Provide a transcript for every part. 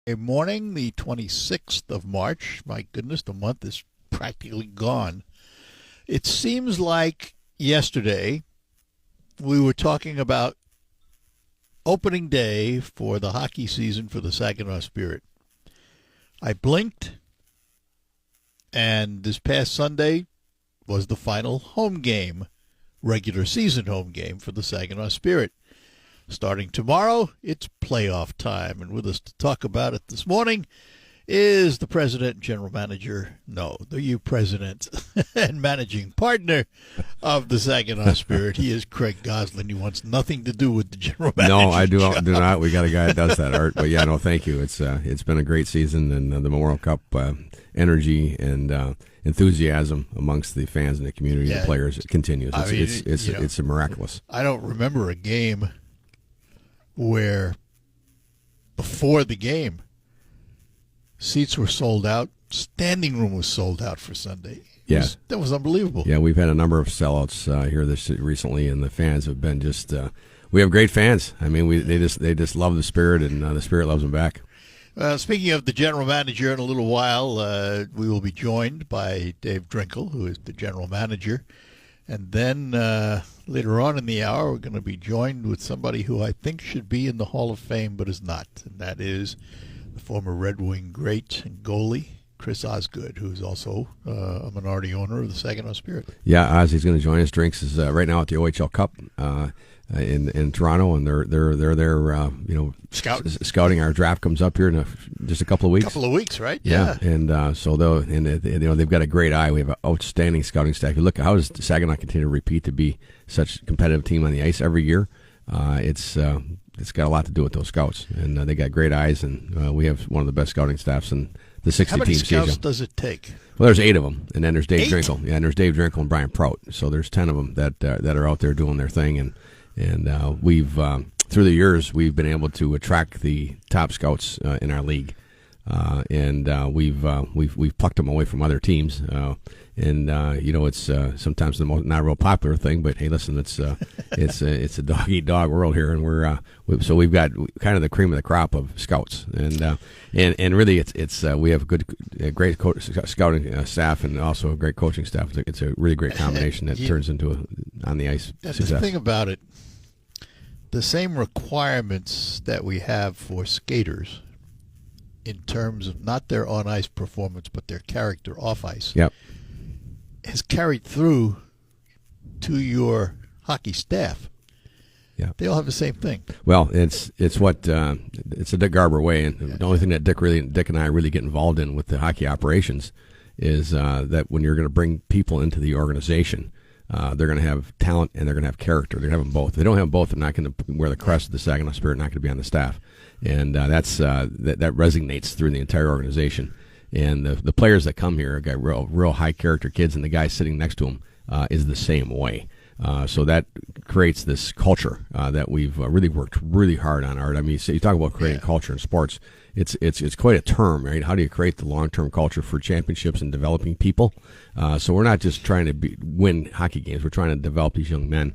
Morning, the 26th of March. My goodness, the month is practically gone. It seems like yesterday we were talking about opening day for the hockey season for the Saginaw Spirit. I blinked, and this past Sunday was the final home game, regular season home game for the Saginaw Spirit. Starting tomorrow, it's playoff time. And with us to talk about it this morning is the president and general manager, the president and managing partner of the Saginaw Spirit. He is Craig Goslin. He wants nothing to do with the general manager. No, I do job. not. We got a guy that does that, Art. But yeah, no, thank you. It's been a great season, and the Memorial Cup energy and enthusiasm amongst the fans and the community, the players, it continues. It's miraculous. I don't remember a game where before the game seats were sold out, standing room was sold out for Sunday. That was unbelievable. Yeah, we've had a number of sellouts here recently, and the fans have been just. We have great fans. I mean, they just love the Spirit, and the Spirit loves them back. Speaking of the general manager, in a little while we will be joined by Dave Drinkle, who is the general manager. And then later on in the hour, we're going to be joined with somebody who I think should be in the Hall of Fame but is not. And that is the former Red Wing great and goalie, Chris Osgood, who is also a minority owner of the Saginaw Spirit. Yeah, Ozzy's going to join us. Drinks is right now at the OHL Cup in Toronto, and they're there, scouting. Our draft comes up here in just a couple of weeks. Couple of weeks, right? Yeah, and so they've got a great eye. We have an outstanding scouting staff. You look at how does Saginaw continue to repeat to be such a competitive team on the ice every year. It's got a lot to do with those scouts, and they got great eyes, and we have one of the best scouting staffs in the 60-team season. How many scouts does it take? Well, there's 8 of them, and then there's Dave 8? Drinkle. Yeah, and there's Dave Drinkle and Brian Prout. So there's 10 of them that are out there doing their thing, and we've through the years we've been able to attract the top scouts in our league, and we've plucked them away from other teams. It's sometimes the most not real popular thing, but hey, listen, it's a dog eat dog world here, and we've got kind of the cream of the crop of scouts, and really we have a great scouting staff and also a great coaching staff. It's a really great combination that turns into on the ice success. The thing about it, the same requirements that we have for skaters in terms of not their on-ice performance but their character off-ice. Yep. Has carried through to your hockey staff. Yeah, they all have the same thing. Well, it's the Dick Garber way, and the only thing that Dick and I really get involved in with the hockey operations is that when you're going to bring people into the organization, they're going to have talent and they're going to have character. They're going to have them both. If they don't have them both, they're not going to wear the crest of the Saginaw Spirit. Not going to be on the staff, and that resonates through the entire organization. And the players that come here got real high character kids, and the guy sitting next to them is the same way. So that creates this culture that we've really worked really hard on, Art. I mean, so you talk about creating culture in sports. It's quite a term, right? How do you create the long-term culture for championships and developing people? So we're not just trying to win hockey games. We're trying to develop these young men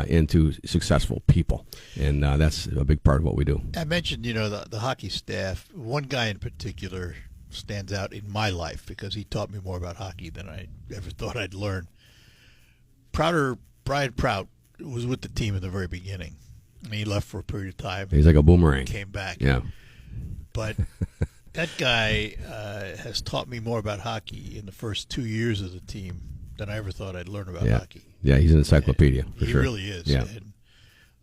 into successful people, and that's a big part of what we do. I mentioned, the hockey staff. One guy in particular stands out in my life because he taught me more about hockey than I ever thought I'd learn. Brian Prout was with the team in the very beginning. I mean, he left for a period of time. He's like a boomerang. Came back. Yeah. But that guy has taught me more about hockey in the first 2 years of the team than I ever thought I'd learn about hockey. Yeah, he's an encyclopedia, for he sure. He really is. Yeah. And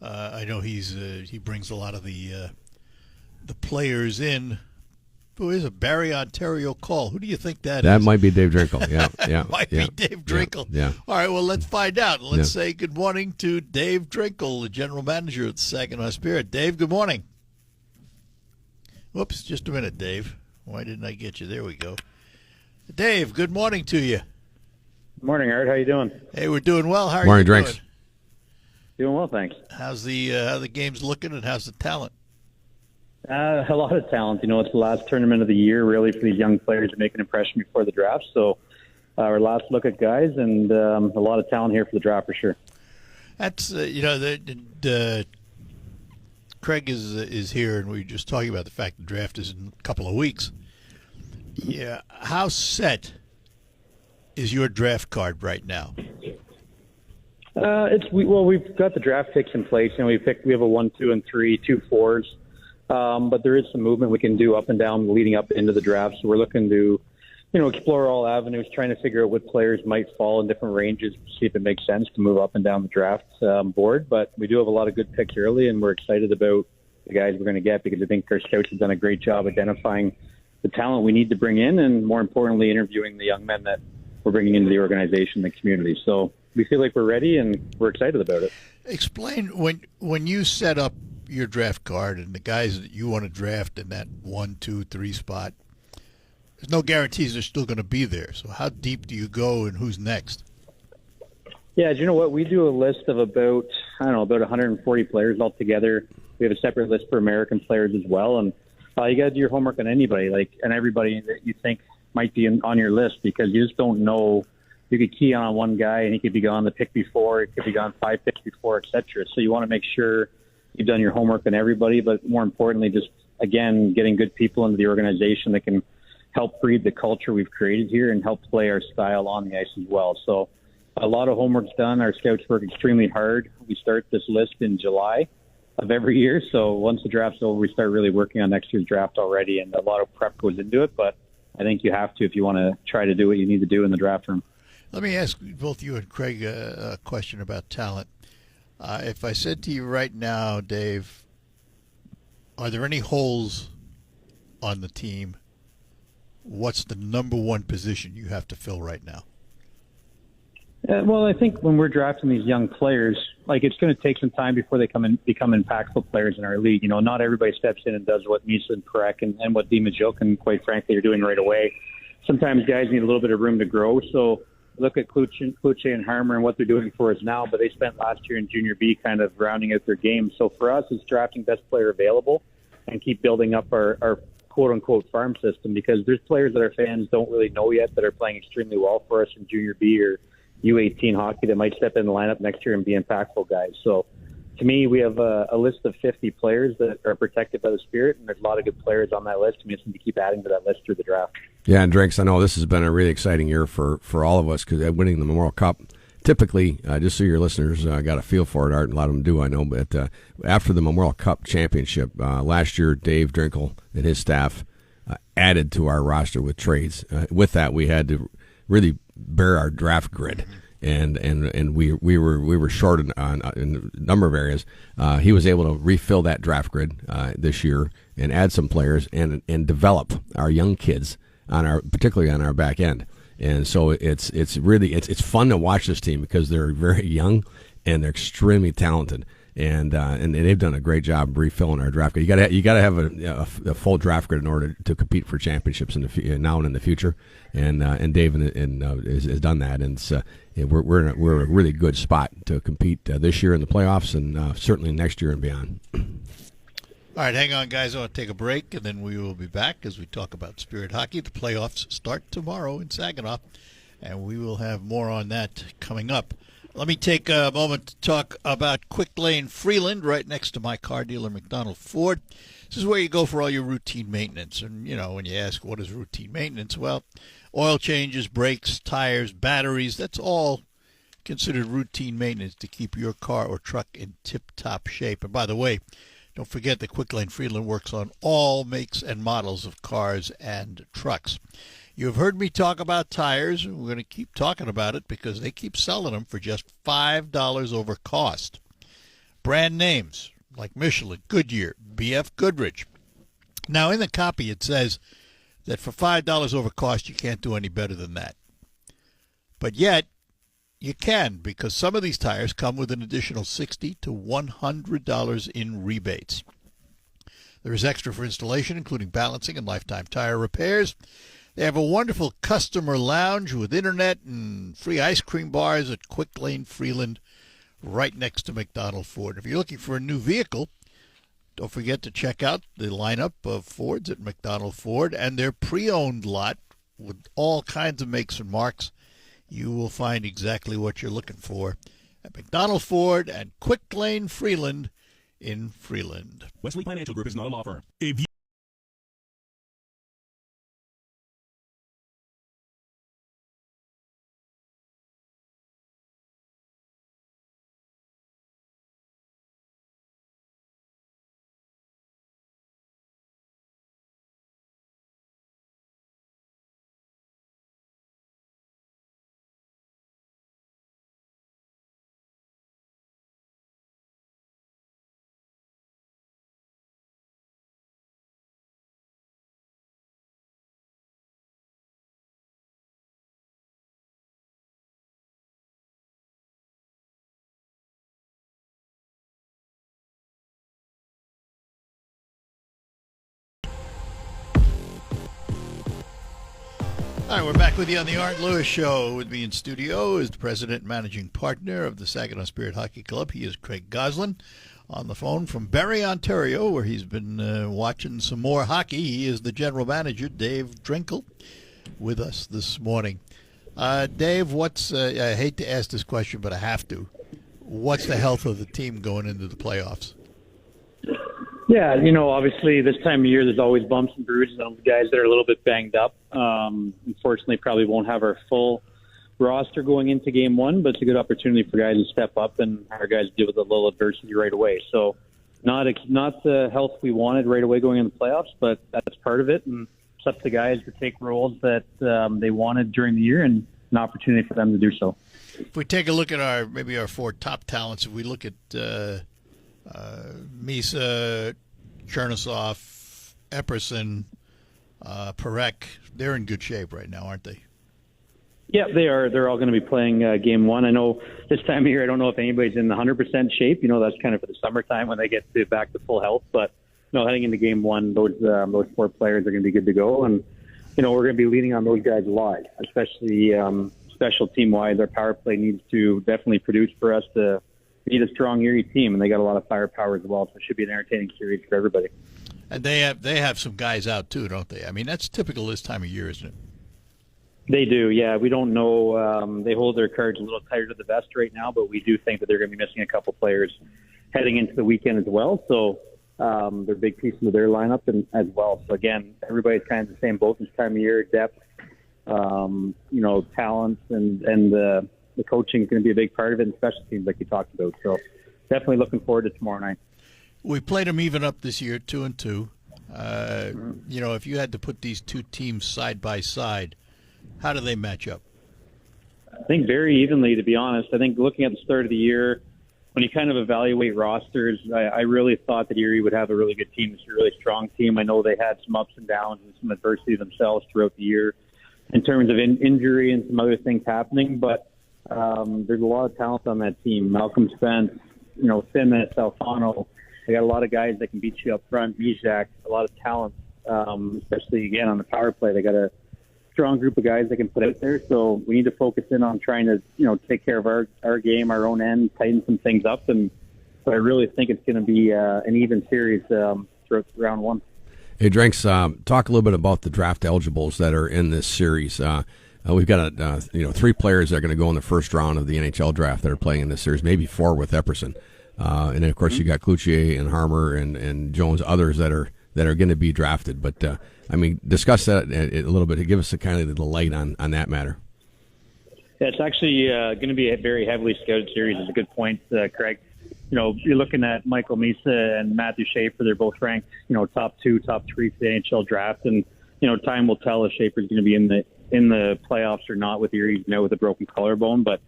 I know he brings a lot of the players in. Who is a Barrie, Ontario call? Who do you think that is? That might be Dave Drinkle. Yeah. Might be Dave Drinkle. Yeah. All right, well, let's find out. Let's say good morning to Dave Drinkle, the general manager of the Saginaw Spirit. Dave, good morning. Whoops, just a minute, Dave. Why didn't I get you? There we go. Dave, good morning to you. Good morning, Art. How you doing? Hey, we're doing well. How are morning, you Drinks. doing? Doing well, thanks. How's the games looking, and how's the talent? A lot of talent. It's the last tournament of the year, really, for these young players to make an impression before the draft. So our last look at guys, and a lot of talent here for the draft for sure. That's Craig is here, and we were just talking about the fact the draft is in a couple of weeks. Yeah, how set is your draft card right now? We've got the draft picks in place, and we have a 1, 2, and 3, 2 4s. But there is some movement we can do up and down leading up into the draft. So we're looking to, explore all avenues, trying to figure out what players might fall in different ranges, see if it makes sense to move up and down the draft board. But we do have a lot of good picks early, and we're excited about the guys we're going to get because I think our scouts have done a great job identifying the talent we need to bring in, and more importantly, interviewing the young men that we're bringing into the organization, the community. So we feel like we're ready, and we're excited about it. Explain when you set up your draft card and the guys that you want to draft in that 1, 2, 3 spot. There's no guarantees they're still going to be there. So how deep do you go, and who's next? Yeah, you know what? We do a list of about 140 players altogether. We have a separate list for American players as well, and you got to do your homework on anybody, and everybody that you think might be on your list, because you just don't know. You could key on one guy, and he could be gone the pick before. It could be gone 5 picks before, etc. So you want to make sure you've done your homework on everybody, but more importantly, just, again, getting good people into the organization that can help breed the culture we've created here and help play our style on the ice as well. So a lot of homework's done. Our scouts work extremely hard. We start this list in July of every year. So once the draft's over, we start really working on next year's draft already, and a lot of prep goes into it. But I think you have to if you want to try to do what you need to do in the draft room. Let me ask both you and Craig a question about talent. If I said to you right now, Dave, are there any holes on the team? What's the number one position you have to fill right now? Well, I think when we're drafting these young players, it's going to take some time before they become impactful players in our league. Not everybody steps in and does what Misa and Perek and what Dima Jokin, quite frankly, are doing right away. Sometimes guys need a little bit of room to grow. So look at Kluche and Harmer and what they're doing for us now, but they spent last year in Junior B kind of rounding out their game. So for us, it's drafting best player available and keep building up our quote-unquote farm system, because there's players that our fans don't really know yet that are playing extremely well for us in Junior B or U18 hockey that might step in the lineup next year and be impactful guys. So to me, we have a list of 50 players that are protected by the Spirit, and there's a lot of good players on that list. We just need to keep adding to that list through the draft. Yeah, and Drinks, I know this has been a really exciting year for all of us, because winning the Memorial Cup, typically, just so your listeners got a feel for it, Art, and a lot of them do, I know, but after the Memorial Cup championship, last year, Dave Drinkle and his staff added to our roster with trades. With that, we had to really bear our draft grid. And we were short in a number of areas. He was able to refill that draft grid this year and add some players and develop our young kids particularly on our back end. And so it's fun to watch this team because they're very young and they're extremely talented. And they've done a great job refilling our draft grid. You got to have a full draft grid in order to compete for championships now and in the future. And Dave has done that, and we're in a really good spot to compete this year in the playoffs, and certainly next year and beyond. All right, hang on, guys. I want to take a break, and then we will be back as we talk about Spirit Hockey. The playoffs start tomorrow in Saginaw, and we will have more on that coming up. Let me take a moment to talk about Quick Lane Freeland, right next to my car dealer, McDonald Ford. This is where you go for all your routine maintenance. And, when you ask what is routine maintenance, well, oil changes, brakes, tires, batteries, that's all considered routine maintenance to keep your car or truck in tip-top shape. And by the way, don't forget that Quick Lane Freeland works on all makes and models of cars and trucks. You've heard me talk about tires, and we're going to keep talking about it because they keep selling them for just $5 over cost. Brand names like Michelin, Goodyear, BF Goodrich. Now, in the copy, it says that for $5 over cost, you can't do any better than that. But yet, you can, because some of these tires come with an additional $60 to $100 in rebates. There is extra for installation, including balancing and lifetime tire repairs. They have a wonderful customer lounge with internet and free ice cream bars at Quick Lane Freeland, right next to McDonald Ford. If you're looking for a new vehicle, don't forget to check out the lineup of Fords at McDonald Ford and their pre-owned lot with all kinds of makes and marks. You will find exactly what you're looking for at McDonald Ford and Quick Lane Freeland in Freeland. Wesley Financial Group is not a law firm. If you All right, we're back with you on the Art Lewis Show. With me in studio is the president and managing partner of the Saginaw Spirit Hockey Club. He is Craig Goslin. On the phone from Barrie, Ontario, where he's been watching some more hockey. He is the general manager, Dave Drinkel, with us this morning. Dave, I hate to ask this question, but I have to. What's the health of the team going into the playoffs? Yeah, obviously this time of year there's always bumps and bruises on guys that are a little bit banged up. Unfortunately, probably won't have our full roster going into game one, but it's a good opportunity for guys to step up and our guys deal with a little adversity right away. So not the health we wanted right away going in the playoffs, but that's part of it. And it's up to guys to take roles that they wanted during the year and an opportunity for them to do so. If we take a look at our four top talents, if we look at Misa, Chernisov, Epperson, Parekh, they're in good shape right now, aren't they? Yeah, they are. They're all going to be playing game one. I know this time of year, I don't know if anybody's in 100% shape. That's kind of for the summertime when they get back to full health. But heading into game one, those four players are going to be good to go. And we're going to be leaning on those guys a lot, especially special team wise. Our power play needs to definitely produce for us to beat a strong Erie team, and they got a lot of firepower as well. So it should be an entertaining series for everybody. And they have some guys out too, don't they? I mean, that's typical this time of year, isn't it? They do, yeah. We don't know. They hold their cards a little tighter to the vest right now, but we do think that they're going to be missing a couple players heading into the weekend as well. So they're big pieces of their lineup as well. So again, everybody's kind of the same boat this time of year. Depth, talent, and the coaching is going to be a big part of it, and special teams like you talked about. So definitely looking forward to tomorrow night. We played them even up this year, 2-2. If you had to put these two teams side by side, how do they match up? I think very evenly, to be honest. I think looking at the start of the year, when you kind of evaluate rosters, I really thought that Erie would have a really good team. It's a really strong team. I know they had some ups and downs and some adversity themselves throughout the year in terms of injury and some other things happening, but there's a lot of talent on that team. Malcolm Spence, Simmons, Alfano. They got a lot of guys that can beat you up front. Mizak, a lot of talent, especially, again, on the power play. They got a strong group of guys that can put out there. So we need to focus in on trying to, take care of our game, our own end, tighten some things up. But I really think it's going to be an even series throughout round one. Hey, Drinks, talk a little bit about the draft eligibles that are in this series. We've got 3 players that are going to go in the first round of the NHL draft that are playing in this series, maybe 4 with Epperson. And then, of course, you got Cloutier and Harmer and Jones, others that are going to be drafted. But, discuss that a little bit. Give us a kind of the light on that matter. Yeah, it's actually going to be a very heavily scouted series. It's a good point, Craig. You're looking at Michael Misa and Matthew Schaefer. They're both ranked, top 2, top 3 for the NHL draft. And, time will tell if Schaefer's going to be in the playoffs or not with Erie, with a broken collarbone. But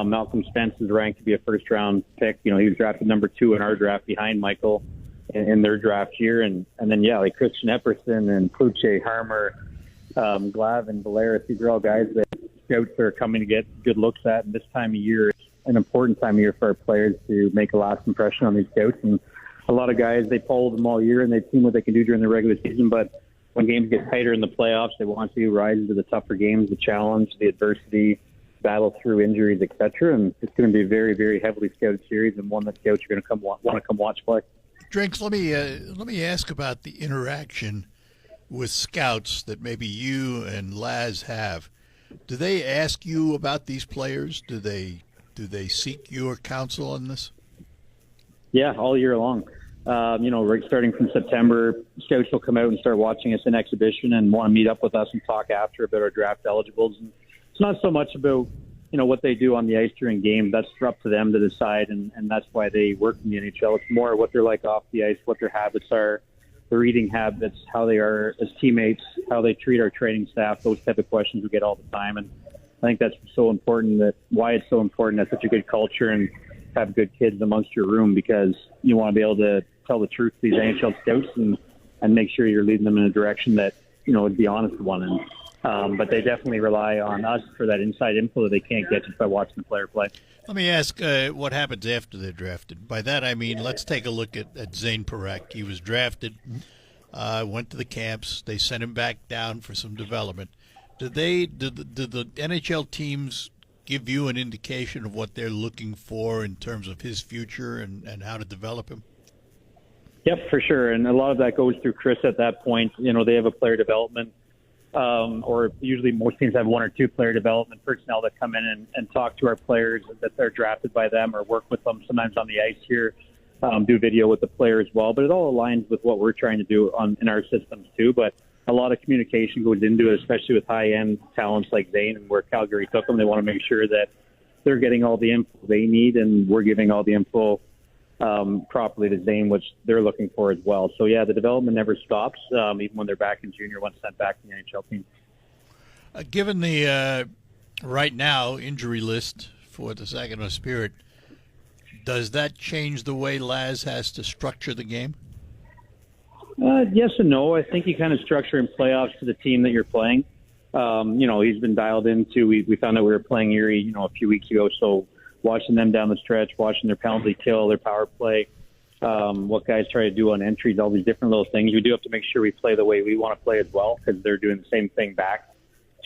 Malcolm Spence is ranked to be a first-round pick. He was drafted number 2 in our draft behind Michael in their draft year. And then, like Christian Epperson and Cloutier, Harmer, Glavin, Valeris, these are all guys that scouts are coming to get good looks at. And this time of year, it's an important time of year for our players to make a last impression on these scouts. And a lot of guys, they followed them all year and they've seen what they can do during the regular season. But when games get tighter in the playoffs, they want to rise into the tougher games, the challenge, the adversity, battle through injuries, etc. And it's going to be a very, very heavily scouted series and one that scouts are going to want to come watch play. Drinks, let me ask about the interaction with scouts that maybe you and Laz have. Do they ask you about these players? Do they seek your counsel on this? Yeah, all year long. We're starting from September. Scouts will come out and start watching us in exhibition and want to meet up with us and talk after about our draft eligibles. And it's not so much about what they do on the ice during games. That's up to them to decide, and that's why they work in the NHL. It's more what they're like off the ice, what their habits are, their eating habits, how they are as teammates, how they treat our training staff. Those type of questions we get all the time, and I think that's so important. Why it's so important to have such a good culture and have good kids amongst your room, because you want to be able to tell the truth to these NHL scouts and make sure you're leading them in a direction that would be honest one. And but they definitely rely on us for that inside info that they can't get just by watching the player play. Let me ask what happens after they're drafted. By that I mean, let's take a look at Zane Parekh. He was drafted, went to the camps. They sent him back down for some development. Did the NHL teams give you an indication of what they're looking for in terms of his future and how to develop him? Yep, for sure. And a lot of that goes through Chris at that point. They have a player development, or usually most teams have one or two player development personnel that come in and talk to our players that they're drafted by them, or work with them sometimes on the ice here, do video with the player as well. But it all aligns with what we're trying to do in our systems too. But a lot of communication goes into it, especially with high-end talents like Zane and where Calgary took them. They want to make sure that they're getting all the info they need, and we're giving all the info properly to Zane, which they're looking for as well. So, yeah, the development never stops, even when they're back in junior, once sent back to the NHL team. Given the right now injury list for the Saginaw Spirit, does that change the way Laz has to structure the game? Yes and no. I think you kind of structure in playoffs to the team that you're playing. He's been dialed into. We found out we were playing Erie, a few weeks ago. So watching them down the stretch, watching their penalty kill, their power play, what guys try to do on entries, all these different little things. We do have to make sure we play the way we want to play as well, because they're doing the same thing back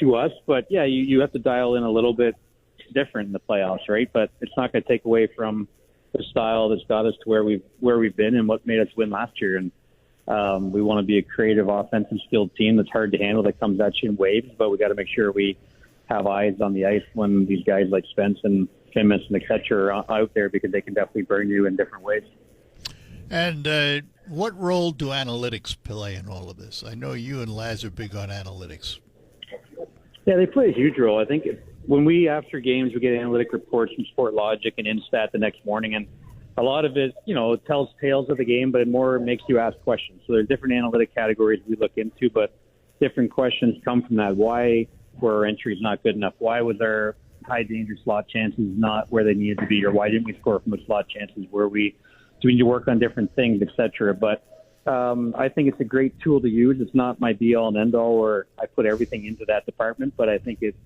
to us. But yeah, you have to dial in a little bit different in the playoffs, right? But it's not going to take away from the style that's got us to where we've been and what made us win last year. And we want to be a creative, offensive skilled team that's hard to handle, that comes at you in waves, but we got to make sure we have eyes on the ice when these guys like Spence and Timmins and et cetera are out there, because they can definitely burn you in different ways. And what role do analytics play in all of this? I know you and Laz are big on analytics. Yeah, they play a huge role. I think when after games, we get analytic reports from Sportlogic and Instat the next morning, and a lot of it, it tells tales of the game, but it more makes you ask questions. So there's different analytic categories we look into, but different questions come from that. Why were our entries not good enough? Why was our high danger slot chances not where they needed to be? Or why didn't we score from the slot chances? Do we need to work on different things, et cetera? But I think it's a great tool to use. It's not my be-all and end-all, or I put everything into that department, but I think it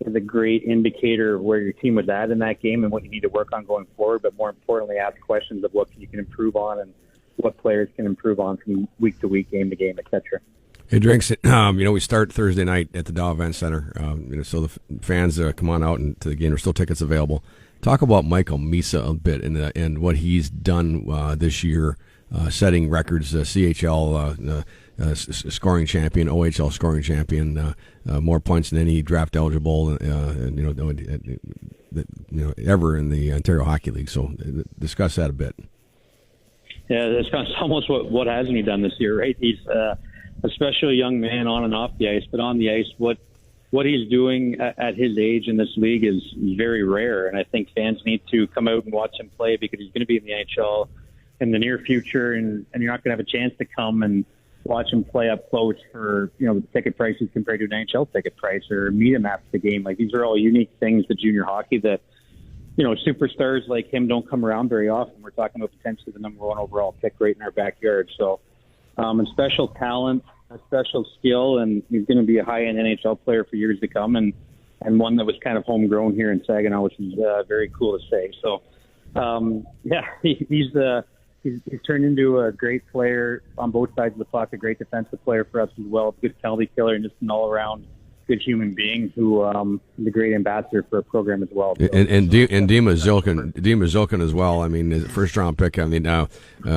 is a great indicator of where your team was at in that game and what you need to work on going forward, but more importantly, ask questions of what you can improve on and what players can improve on from week to week, game to game, et cetera. Hey, Drinks, we start Thursday night at the Dow Event Center, so the fans come on out to the game. There's still tickets available. Talk about Michael Misa a bit and what he's done this year, setting records, CHL scoring champion, OHL scoring champion, more points than any draft eligible, ever in the Ontario Hockey League. So discuss that a bit. Yeah, that's kind of almost what hasn't he done this year, right? He's especially a young man on and off the ice, but on the ice, what he's doing at his age in this league is very rare, and I think fans need to come out and watch him play, because he's going to be in the NHL in the near future, and you're not going to have a chance to come and watch him play up close for the ticket prices compared to an NHL ticket price, or meet him after the game. Like, these are all unique things to junior hockey that superstars like him don't come around very often. We're talking about potentially the number 1 overall pick right in our backyard. So, a special talent, a special skill, and he's going to be a high-end NHL player for years to come, and one that was kind of homegrown here in Saginaw, which is very cool to say. So, he's turned into a great player on both sides of the puck, a great defensive player for us as well, a good penalty killer, and just an all-around good human being who is a great ambassador for a program as well. So, and Dima Zilkin as well. I mean, his first round pick. I mean,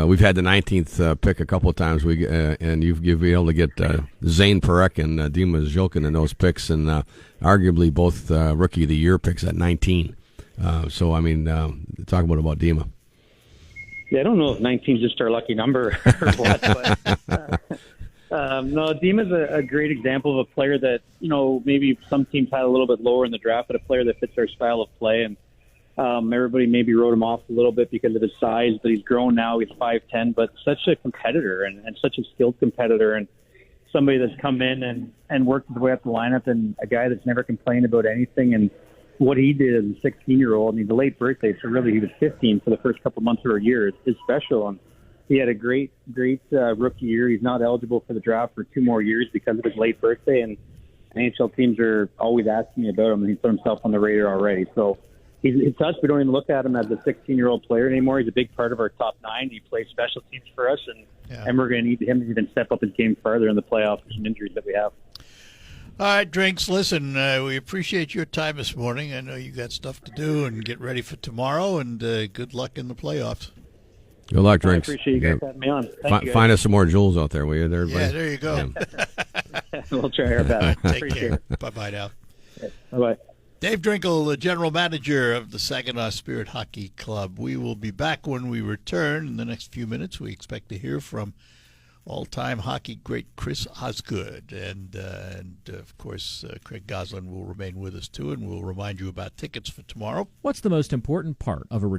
we've had the 19th pick a couple of times. And you've been able to get Zane Parekh and Dima Zilkin in those picks, and arguably both rookie of the year picks at 19. So I mean, talk about Dima. Yeah, I don't know if 19 is just our lucky number or what, but no, Dima is a great example of a player that, maybe some teams had a little bit lower in the draft, but a player that fits our style of play. And everybody maybe wrote him off a little bit because of his size, but he's grown now. He's 5'10", but such a competitor and such a skilled competitor, and somebody that's come in and worked his way up the lineup, and a guy that's never complained about anything. And what he did as a 16-year-old, and he's a late birthday, so really he was 15 for the first couple months of our year, is special. And he had a great rookie year. He's not eligible for the draft for 2 more years because of his late birthday, and NHL teams are always asking me about him, and he's put himself on the radar already. So it's us. We don't even look at him as a 16-year-old player anymore. He's a big part of our top 9. He plays special teams for us, and we're going to need him to even step up his game further in the playoffs with some injuries that we have. All right, Drinks, listen, we appreciate your time this morning. I know you got stuff to do and get ready for tomorrow, and good luck in the playoffs. Good luck, Drinks. I appreciate you guys having me on. Find us some more jewels out there, will you? There, yeah, there you go. Yeah. We'll try our best. Take care. Bye-bye now. Yeah. Bye-bye. Dave Drinkle, the general manager of the Saginaw Spirit Hockey Club. We will be back when we return in the next few minutes. We expect to hear from all-time hockey great Chris Osgood. And of course, Craig Goslin will remain with us, too, and we'll remind you about tickets for tomorrow. What's the most important part of a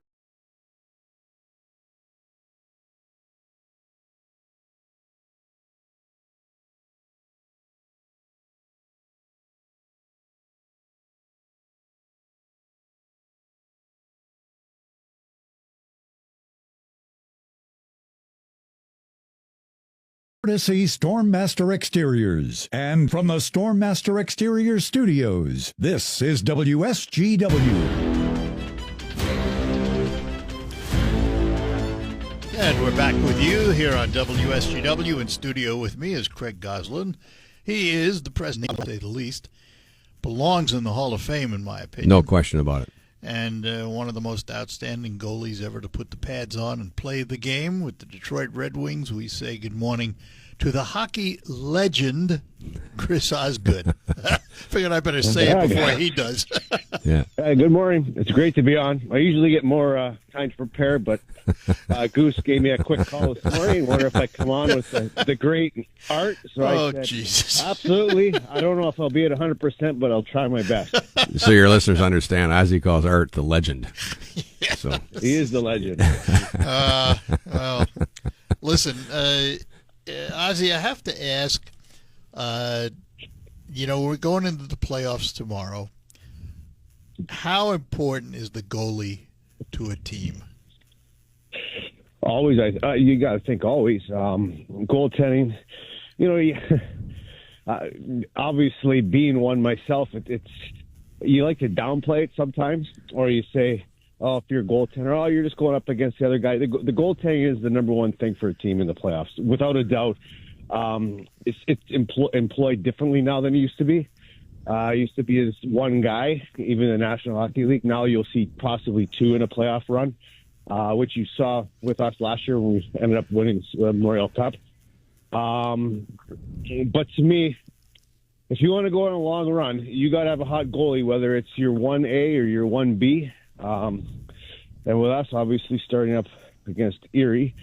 courtesy Stormmaster Exteriors. And from the Stormmaster Exteriors studios, this is WSGW. And we're back with you here on WSGW. In studio with me is Craig Goslin. He is the president, to say the least. Belongs in the Hall of Fame, in my opinion. No question about it. And one of the most outstanding goalies ever to put the pads on and play the game with the Detroit Red Wings. We say good morning to the hockey legend, Chris Osgood. Figured I better say it before he does. Yeah. Good morning. It's great to be on. I usually get more time to prepare, but Goose gave me a quick call this morning. Wonder if I come on with the great Art. So I said, Jesus. Absolutely. I don't know if I'll be at 100%, but I'll try my best. So your listeners understand, Ozzy calls Art the legend. Yeah. So he is the legend. Well, listen, Ozzy, I have to ask, we're going into the playoffs tomorrow. How important is the goalie to a team? Always, you got to think always. Goaltending, obviously being one myself, it's you like to downplay it sometimes, or you say, oh, if you're a goaltender, you're just going up against the other guy. The goaltending is the number one thing for a team in the playoffs, without a doubt. It's employed differently now than it used to be. It used to be this one guy, even in the National Hockey League. Now you'll see possibly 2 in a playoff run, which you saw with us last year when we ended up winning the Memorial Cup. But to me, if you want to go on a long run, you got to have a hot goalie, whether it's your 1A or your 1B. And with us, obviously, starting up against Erie,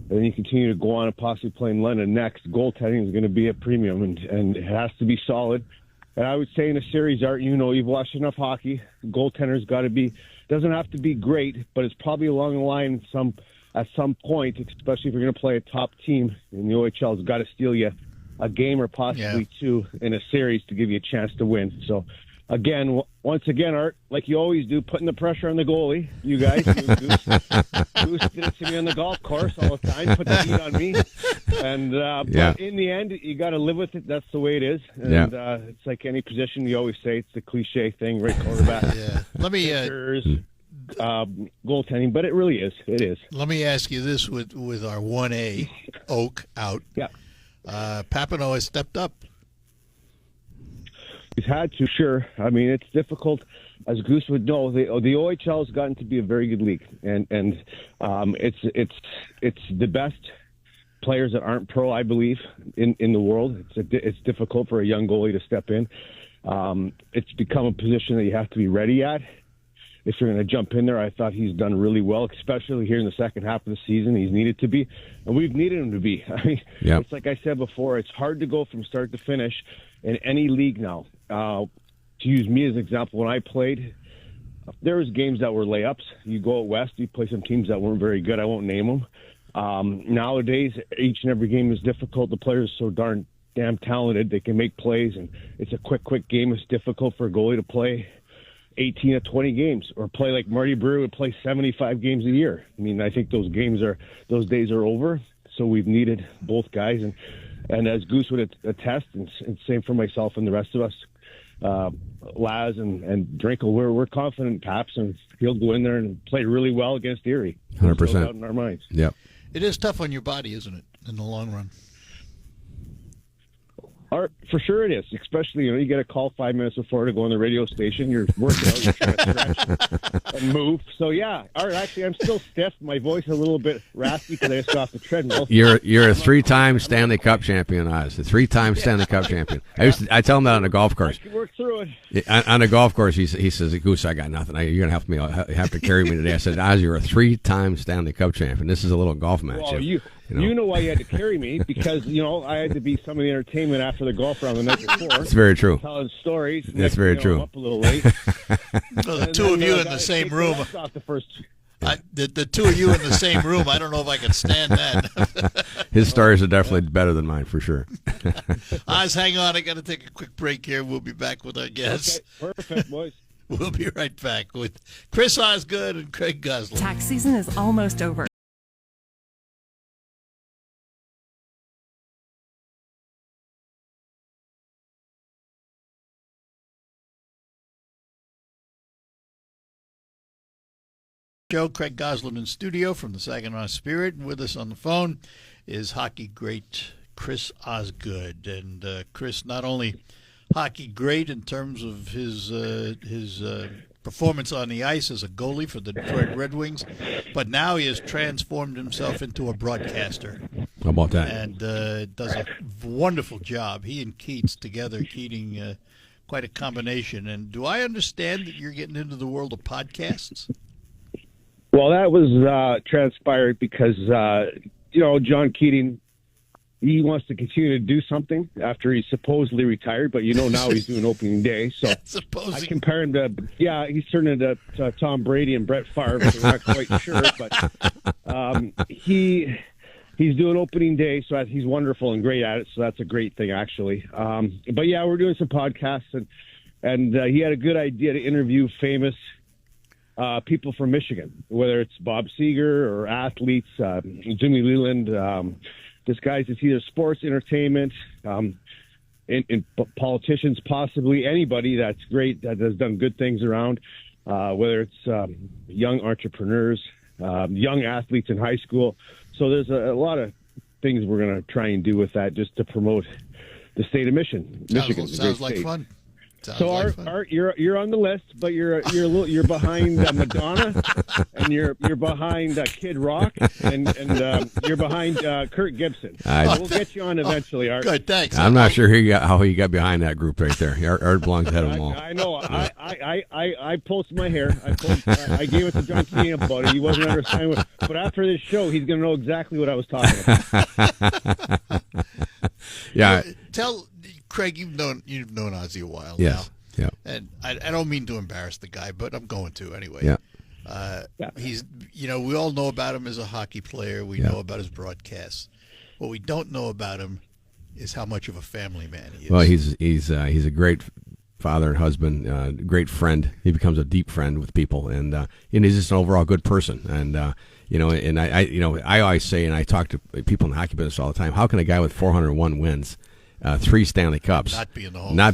and then you continue to go on and possibly playing London next, goaltending is going to be a premium, and it has to be solid. And I would say in a series, Art, you've watched enough hockey. Goaltender's got to be, doesn't have to be great, but it's probably along the line at some point, especially if you're going to play a top team in the OHL, has got to steal you a game or possibly 2 in a series to give you a chance to win. So, once again, Art, like you always do, putting the pressure on the goalie. You guys, Goose did it to me on the golf course all the time, put the heat on me. And but in the end, you got to live with it. That's the way it is. And it's like any position. You always say it's the cliche thing, right? Quarterback. Yeah. Let me goaltending, but it really is. It is. Let me ask you this: with our 1A Oak out, Papineau has stepped up. He's had to, sure. I mean, it's difficult, as Goose would know. The OHL has gotten to be a very good league, and it's the best players that aren't pro, I believe, in the world. It's difficult for a young goalie to step in. It's become a position that you have to be ready at. if you're going to jump in there. I thought he's done really well, especially here in the second half of the season. He's needed to be, and we've needed him to be. I mean, It's like I said before, it's hard to go from start to finish in any league now. To use me as an example, when I played, there was games that were layups. You go out west, you play some teams that weren't very good. I won't name them. Nowadays, each and every game is difficult. The players are so damn talented. They can make plays, and it's a quick game. It's difficult for a goalie to play 18 to 20 games or play like Marty Brewer would play 75 games a year. I mean, I think those days are over. So we've needed both guys, and as Goose would attest, and same for myself and the rest of us, Laz and Drinkel, we're confident Paps, and he'll go in there and play really well against Erie. 100%. No doubt in our minds. Yep. It is tough on your body, isn't it, in the long run? For sure it is, especially, you get a call 5 minutes before to go on the radio station. You're working out, you're trying to stretch and move. So, yeah. Art, actually, I'm still stiff. My voice is a little bit raspy because I just got off the treadmill. You're a 3-time Stanley Cup champion, Oz. A 3-time Stanley Cup champion. I tell him that on the golf course. I can work through it. On the golf course, he says, Goose, I got nothing. You're going to have to carry me today. I said, Oz, you're a 3-time Stanley Cup champion. This is a little golf match. Well, you know why you had to carry me, because, I had to be some of the entertainment after the golf round the night before. That's very true. Telling stories. That's very true. I'm up a little late. So the two of you in the same room. The two of you in the same room, I don't know if I can stand that. His stories are definitely better than mine, for sure. Oz, hang on. I got to take a quick break here. We'll be back with our guests. Okay, perfect, boys. We'll be right back with Chris Osgood and Craig Gosling. Tax season is almost over. Show. Craig Gosling in studio from the Saginaw Spirit, and with us on the phone is hockey great Chris Osgood. And Chris, not only hockey great in terms of his performance on the ice as a goalie for the Detroit Red Wings, but now he has transformed himself into a broadcaster. How about that? And does a wonderful job. He and Keats together, Keating, quite a combination. And do I understand that you're getting into the world of podcasts? Well, that was transpired because, John Keating, he wants to continue to do something after he's supposedly retired, but now he's doing opening day. So I compare him to, he's turning into Tom Brady and Brett Favre, but we're not quite sure. But he's doing opening day, so he's wonderful and great at it. So that's a great thing, actually. But yeah, we're doing some podcasts, and he had a good idea to interview famous people from Michigan, whether it's Bob Seger or athletes, Jimmy Leland, this guy's it's either sports, entertainment, in politicians, possibly anybody that's great, that has done good things around, whether it's young entrepreneurs, young athletes in high school. So there's a lot of things we're going to try and do with that just to promote the state of Michigan. Sounds like fun. So Art, you're on the list, but you're behind Madonna, and you're behind Kid Rock, and you're behind Kurt Gibson. We'll get you on eventually, Art. Good, thanks. I'm not sure how he got behind that group right there. Art belongs ahead of them all. I know. I posted my hair. I gave it to John Keating about it. He wasn't understanding, but after this show, he's going to know exactly what I was talking about. Yeah. Tell Craig, you've known Ozzy a while now. Yeah. And I don't mean to embarrass the guy, but I'm going to anyway. Yeah. He's, we all know about him as a hockey player. We know about his broadcasts. What we don't know about him is how much of a family man he is. Well, he's a great father and husband, great friend. He becomes a deep friend with people, and he's just an overall good person. And I always say, and I talk to people in the hockey business all the time, how can a guy with 401 wins, 3 Stanley Cups, not be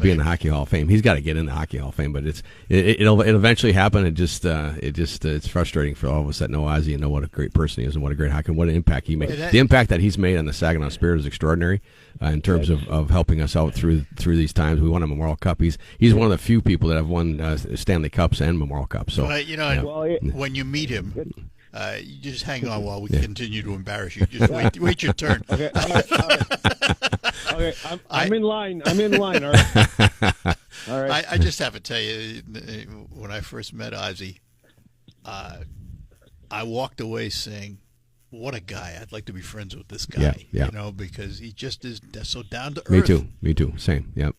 in the Hockey Hall of Fame? He's got to get in the Hockey Hall of Fame, but it'll eventually happen. It's frustrating for all of us that know Ozzy and know what a great person he is and what a great hockey, what an impact he made. The impact that he's made on the Saginaw Spirit is extraordinary in terms of helping us out through these times. We won a Memorial Cup. He's one of the few people that have won Stanley Cups and Memorial Cups. So when you meet him, you just hang on while we continue to embarrass you. Just wait your turn. Okay, all right. I'm in line. All right. I just have to tell you, when I first met Ozzy, I walked away saying, what a guy. I'd like to be friends with this guy. Yeah, yeah. You know, because he just is so down to earth. Me too. Same. Yep.